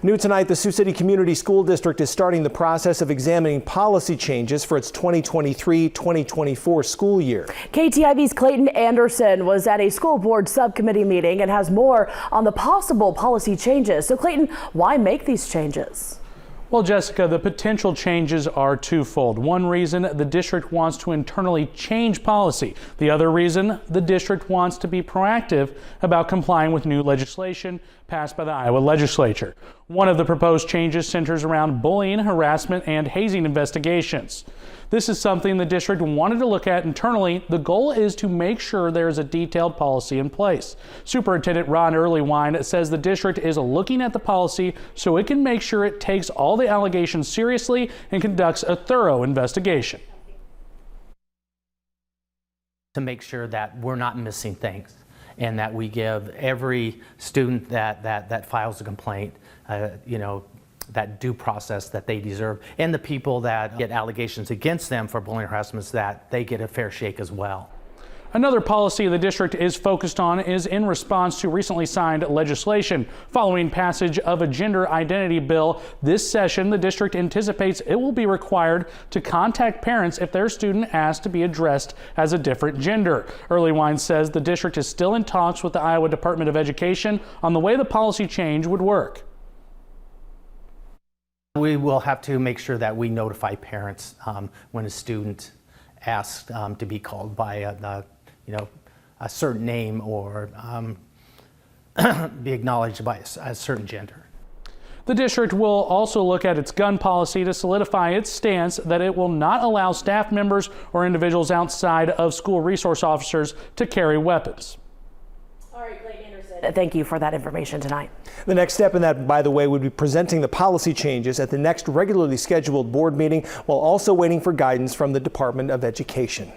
New tonight, the Sioux City Community School District is starting the process of examining policy changes for its 2023-2024 school year. KTIV's Clayton Anderson was at a school board subcommittee meeting and has more on the possible policy changes. So Clayton, why make these changes? Well, Jessica, the potential changes are twofold. One reason, the district wants to internally change policy. The other reason, the district wants to be proactive about complying with new legislation passed by the Iowa legislature. One of the proposed changes centers around bullying, harassment, and hazing investigations. This is something the district wanted to look at internally. The goal is to make sure there is a detailed policy in place. Superintendent Ron Earlywine says the district is looking at the policy so it can make sure it takes all the allegations seriously and conducts a thorough investigation. To make sure that we're not missing things and that we give every student that files a complaint, that due process that they deserve, and the people that get allegations against them for bullying and harassment, that they get a fair shake as well. Another policy the district is focused on is in response to recently signed legislation. Following passage of a gender identity bill this session, the district anticipates it will be required to contact parents if their student asks to be addressed as a different gender. Earlywine says the district is still in talks with the Iowa Department of Education on the way the policy change would work. We will have to make sure that we notify parents when a student asks to be called by a certain name or be acknowledged by a certain gender. The district will also look at its gun policy to solidify its stance that it will not allow staff members or individuals outside of school resource officers to carry weapons. All right, Clayton Anderson, thank you for that information tonight. The next step in that, by the way, would be presenting the policy changes at the next regularly scheduled board meeting, while also waiting for guidance from the Department of Education.